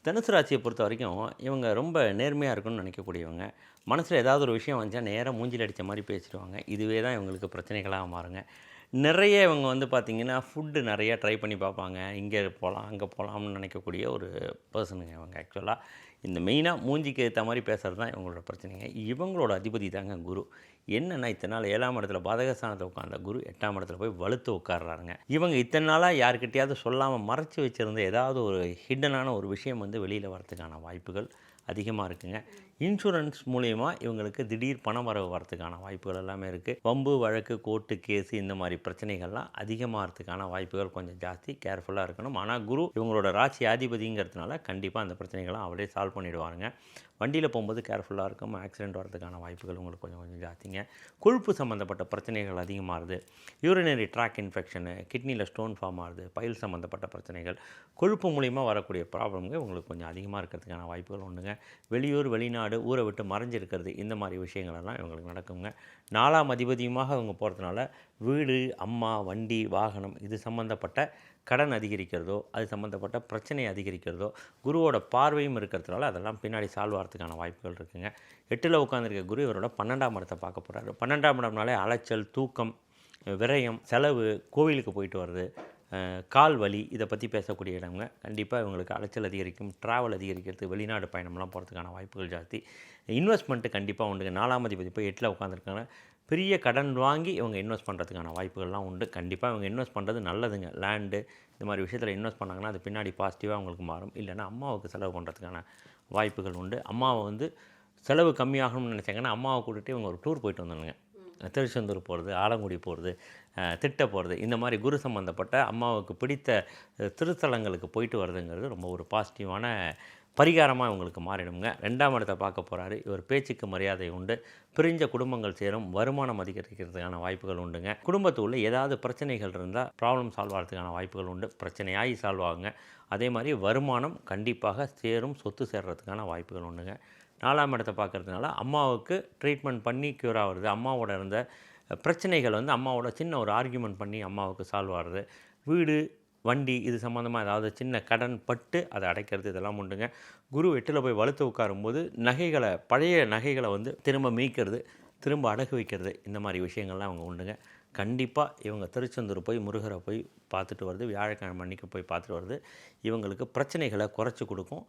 தனுசு ராசியை பொறுத்த வரைக்கும் இவங்க ரொம்ப நேர்மையாக இருக்கணும்னு நினைக்கக்கூடியவங்க. மனசில் ஏதாவது ஒரு விஷயம் வந்துச்சா நேரா மூஞ்சில அடித்த மாதிரி பேசிடுவாங்க. இதுவே தான் இவங்களுக்கு பிரச்சனைகளாக மாறுங்க. நிறைய இவங்க வந்து பார்த்திங்கன்னா, ஃபுட்டு நிறையா ட்ரை பண்ணி பார்ப்பாங்க. இங்கே போகலாம், அங்கே போகலாம்னு நினைக்கக்கூடிய ஒரு பெர்சனுங்க இவங்க ஆக்சுவலாக. இந்த மெயினாக மூஞ்சிக்கு ஏற்ற மாதிரி பேசுகிறது தான் இவங்களோட பிரச்சனைங்க. இவங்களோட அதிபதி தாங்க குரு. என்னென்னா இத்தனை நாள் 7ஆம் இடத்துல பாதகஸ்தானத்தில் உட்கார்ந்த குரு 8ஆம் இடத்துல போய் வலுத்து உட்கார்றாருங்க. இவங்க இத்தனை நாளாக யார்கிட்டயாவது சொல்லாமல் மறைச்சு வச்சிருந்த ஏதாவது ஒரு ஹிட்டனான ஒரு விஷயம் வந்து வெளியில் வரதுக்கான வாய்ப்புகள் அதிகமாக இருக்குங்க. இன்சூரன்ஸ் மூலியமா இவங்களுக்கு திடீர் பண வரவு வரதுக்கான வாய்ப்புகள் எல்லாமே இருக்குது. வம்பு, வழக்கு, கோர்ட்டு, கேஸு இந்த மாதிரி பிரச்சனைகள்லாம் அதிகமாகறதுக்கான வாய்ப்புகள் கொஞ்சம் ஜாஸ்தி. கேர்ஃபுல்லாக இருக்கணும். ஆனால் குரு இவங்களோட ராசி அதிபதிங்கிறதுனால கண்டிப்பாக அந்த பிரச்சனைகள்லாம் அவரே சால்வ் பண்ணிடுவாருங்க. வண்டியில் போகும்போது கேர்ஃபுல்லாக இருக்கும். ஆக்சிடென்ட் வரதுக்கான வாய்ப்புகள் உங்களுக்கு கொஞ்சம் கொஞ்சம் ஜாஸ்திங்க. கொழுப்பு சம்மந்தப்பட்ட பிரச்சனைகள் அதிகமாகுது. யூரினரி ட்ராக் இன்ஃபெக்ஷனு, கிட்னியில் ஸ்டோன் ஃபார்ம் ஆகுது, பைல் சம்மந்தப்பட்ட பிரச்சனைகள், கொழுப்பு மூலிமா வரக்கூடிய ப்ராப்ளம்ங்க உங்களுக்கு கொஞ்சம் அதிகமாக இருக்கிறதுக்கான வாய்ப்புகள் உண்டுங்க. வெளியூர், வெளிநாடு, ஊரை விட்டு மறைஞ்சிருக்கிறது இந்த மாதிரி விஷயங்களெல்லாம் இவங்களுக்கு நடக்குங்க. 4ஆம் அதிபதியுமாக இவங்க போகிறதுனால வீடு, அம்மா, வண்டி, வாகனம் இது சம்மந்தப்பட்ட கடன் அதிகரிக்கிறதோ, அது சம்மந்தப்பட்ட பிரச்சனை அதிகரிக்கிறதோ, குருவோட பார்வையும் இருக்கிறதுனால அதெல்லாம் பின்னாடி சால்வ் ஆகிறதுக்கான வாய்ப்புகள் இருக்குங்க. 8ல் உட்காந்துருக்க குரு இவரோட 12ஆம் இடத்தை பார்க்க போகிறாரு. 12ஆம் இடம்னாலே அலைச்சல், தூக்கம், விரயம், செலவு, கோவிலுக்கு போயிட்டு வர்றது, கால் வலி இதை பற்றி பேசக்கூடிய இடங்க. கண்டிப்பாக இவங்களுக்கு அலைச்சல் அதிகரிக்கும். ட்ராவல் அதிகரிக்கிறது, வெளிநாடு பயணம்லாம் போகிறதுக்கான வாய்ப்புகள் ஜாஸ்தி. இன்வெஸ்ட்மெண்ட்டு கண்டிப்பாக உண்டுங்க. 4ஆம் அதிபதி போய் 8ல் உட்காந்துருக்காங்க. பெரிய கடன் வாங்கி இவங்க இன்வெஸ்ட் பண்ணுறதுக்கான வாய்ப்புகள்லாம் உண்டு. கண்டிப்பாக இவங்க இன்வெஸ்ட் பண்ணுறது நல்லதுங்க. லேண்டு இந்த மாதிரி விஷயத்தில் இன்வெஸ்ட் பண்ணாங்கன்னா அது பின்னாடி பாசிட்டிவாக அவங்களுக்கு மாறும். இல்லைனா அம்மாவுக்கு செலவு பண்ணுறதுக்கான வாய்ப்புகள் உண்டு. அம்மாவை வந்து செலவு கம்மியாகணும்னு நினச்சாங்கன்னா அம்மாவை கூட்டிகிட்டு இவங்க ஒரு டூர் போயிட்டு வந்தானுங்க. திருச்செந்தூர் போகிறது, ஆலங்குடி போகிறது, திட்ட போகிறது இந்த மாதிரி குரு சம்மந்தப்பட்ட அம்மாவுக்கு பிடித்த திருத்தலங்களுக்கு போயிட்டு வருதுங்கிறது ரொம்ப ஒரு பாசிட்டிவான பரிகாரமாக இவங்களுக்கு மாறிடுங்க. 2ஆம் இடத்தை பார்க்க போகிறாரு. இவர் பேச்சுக்கு மரியாதை உண்டு. பிரிஞ்ச குடும்பங்கள் சேரும். வருமானம் அதிகரிக்கிறதுக்கான வாய்ப்புகள் உண்டுங்க. குடும்பத்துக்குள்ள ஏதாவது பிரச்சனைகள் இருந்தால் ப்ராப்ளம் சால்வ் ஆகிறதுக்கான வாய்ப்புகள் உண்டு. பிரச்சனையாகி சால்வ் ஆகுங்க. அதே மாதிரி வருமானம் கண்டிப்பாக சேரும். சொத்து சேர்றதுக்கான வாய்ப்புகள் உண்டுங்க. 4ஆம் இடத்தை பார்க்கறதுனால அம்மாவுக்கு ட்ரீட்மெண்ட் பண்ணி க்யூர் ஆகுறது, அம்மாவோட இருந்த பிரச்சனைகள் வந்து அம்மாவோட சின்ன ஒரு ஆர்கியூமெண்ட் பண்ணி அம்மாவுக்கு சால்வ் ஆகுறது, வீடு, வண்டி இது சம்மந்தமாக ஏதாவது சின்ன கடன் பட்டு அதை அடைக்கிறது இதெல்லாம் உண்டுங்க. குரு 8ல் போய் வலுத்து உட்காரும்போது நகைகளை, பழைய நகைகளை வந்து திரும்ப மீட்கிறது, திரும்ப அடகு வைக்கிறது இந்த மாதிரி விஷயங்கள்லாம் அவங்க உண்டுங்க. கண்டிப்பாக இவங்க திருச்செந்தூர் போய் முருகரை போய் பார்த்துட்டு வருது, வியாழக்கிழமை அன்றைக்கி போய் பார்த்துட்டு வருது இவங்களுக்கு பிரச்சனைகளை குறைச்சி கொடுக்கும்.